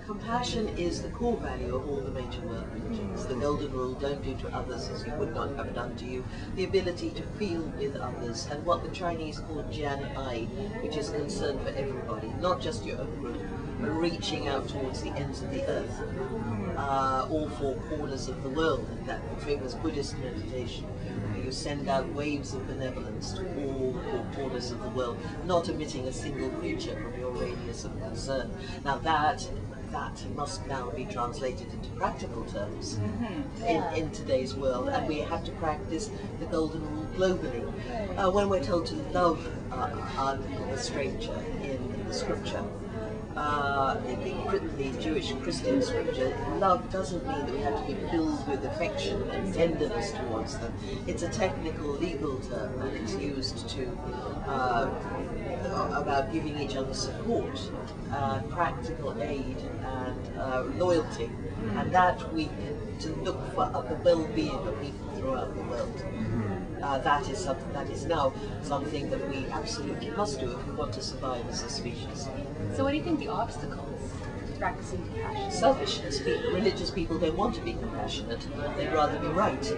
Compassion is the core value of all the major world religions. The golden rule, don't do to others as you would not have done to you. The ability to feel with others, and what the Chinese call Jian Ai, which is concern for everybody, not just your own group, but reaching out towards the ends of the earth, all four corners of the world, and that famous Buddhist meditation. You send out waves of benevolence to all four corners of the world, not omitting a single creature from your radius of concern. Now that must now be translated into practical terms in today's world, and we have to practice the golden rule globally. When we're told to love the stranger in the scripture, in the Jewish Christian scripture, love doesn't mean that we have to be filled with affection and tenderness towards them. It's a technical legal term, and it's used to about giving each other support, practical aid, and loyalty, and that we to look for the well-being of people throughout the world. That is now something that we absolutely must do if we want to survive as a species. So what do you think the obstacles to practicing compassion? Selfishness. Religious people don't want to be compassionate. They'd rather be right.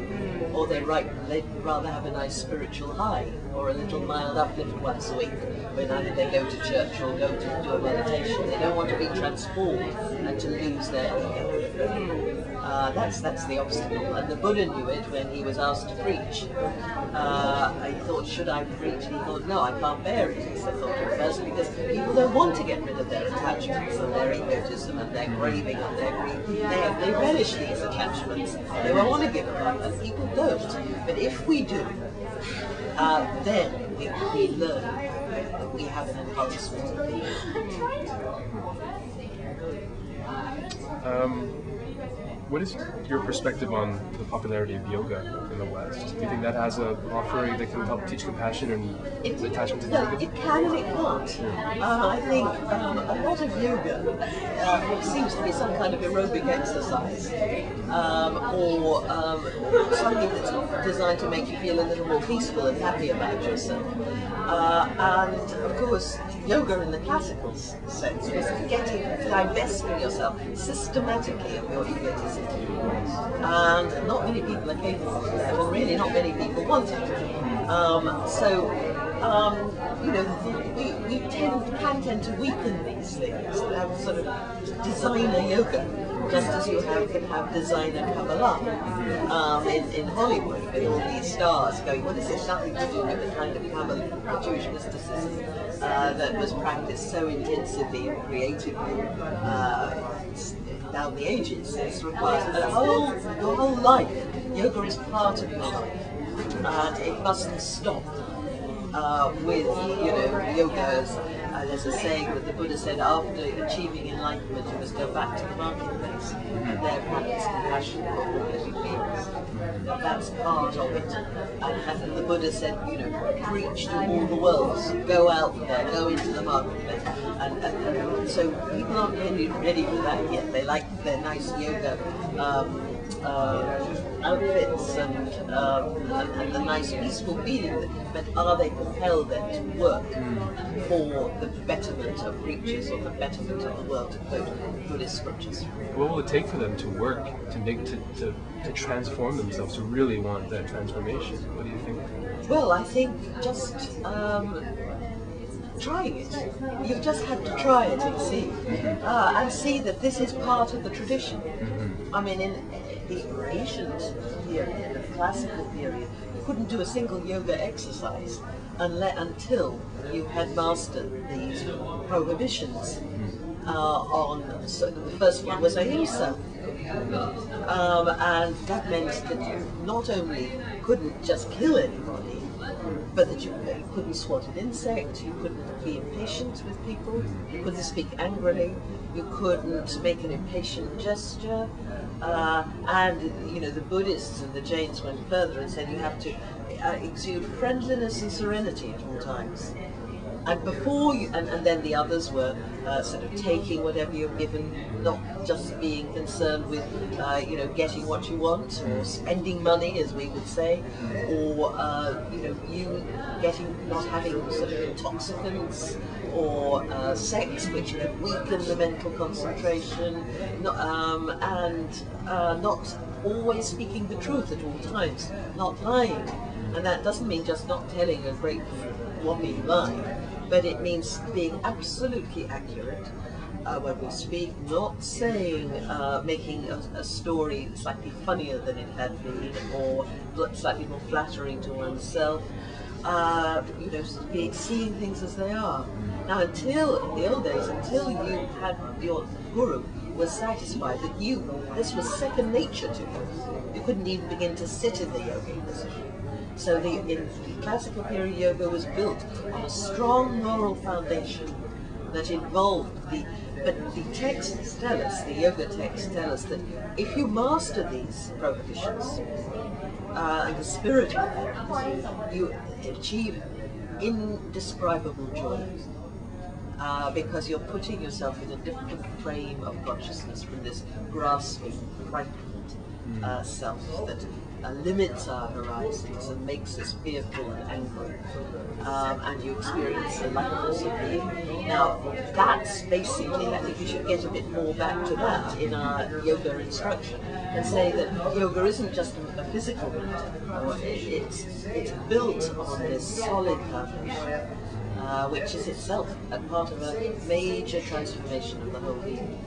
Or they'd rather have a nice spiritual high, or a little mild uplift once a week when either they go to church or go to do a meditation. They don't want to be transformed and to lose their ego. That's the obstacle, and the Buddha knew it when he was asked to preach. He thought, should I preach? And he thought, no, I can't bear it, he thought at first, because people don't want to get rid of their attachments and their egotism and their craving and their greed. They relish these attachments. They won't want to give them up, and people don't. But if we do, then we learn that we have an enhancement of being. What is your perspective on the popularity of yoga in the West? Do you think that has an offering that can help teach compassion and attachment to yoga? It can and it can't. I think a lot of yoga seems to be some kind of aerobic exercise, or something that's designed to make you feel a little more peaceful and happy about yourself. And of course, yoga in the classical sense was divesting yourself systematically of your egotism. And not many people are capable of that, and really not many people want it. We can tend to weaken these things and have sort of designer yoga, just as you can have designer Kabbalah in Hollywood, with all these stars going, well, this has nothing to do with the kind of Kabbalah, Jewish mysticism that was practiced so intensively and creatively down the ages. This requires your whole life. Yoga is part of your life, and it mustn't stop with yogas. There's a saying that the Buddha said, after achieving enlightenment, you must go back to the marketplace and there practice compassion for all living beings. That's part of it. And the Buddha said, preach to all the worlds, go out there, go into the marketplace. And so people aren't really ready for that yet. They like their nice yoga outfits and the nice peaceful feeling, but are they compelled then to work for the betterment of creatures or the betterment of the world, to quote Buddhist scriptures? What will it take for them to work, to transform themselves, to really want that transformation? What do you think? Well, I think just trying it. You just have to try it and see that this is part of the tradition. I mean, in the ancient period, the classical period, you couldn't do a single yoga exercise until you had mastered these prohibitions. So the first one was ahimsa, and that meant that you not only couldn't just kill anybody, but that you couldn't swat an insect, you couldn't be impatient with people, you couldn't speak angrily, you couldn't make an impatient gesture, and the Buddhists and the Jains went further and said you have to exude friendliness and serenity at all times. And before you, and then the others were sort of taking whatever you're given, not just being concerned with, getting what you want or spending money, as we would say, or you not having sort of intoxicants or sex, which can weaken the mental concentration, and not always speaking the truth at all times, not lying. And that doesn't mean just not telling a great whopping lie, but it means being absolutely accurate when we speak, not saying, making a story slightly funnier than it had been, or slightly more flattering to oneself. Seeing things as they are. Now, until in the old days, until you had your guru was satisfied that this was second nature to you, you couldn't even begin to sit in the yogic position. So in classical period yoga was built on a strong moral foundation that involved but the texts tell us, the yoga texts tell us that if you master these prohibitions and the spirit of them, you achieve indescribable joy. Because you're putting yourself in a different frame of consciousness from this grasping, frightened self that limits our horizons and makes us fearful and angry, and you experience the lightness of being. Now, that's basically, I think we should get a bit more back to that in our yoga instruction and say that yoga isn't just a physical matter, it's built on this solid foundation, which is itself a part of a major transformation of the whole being.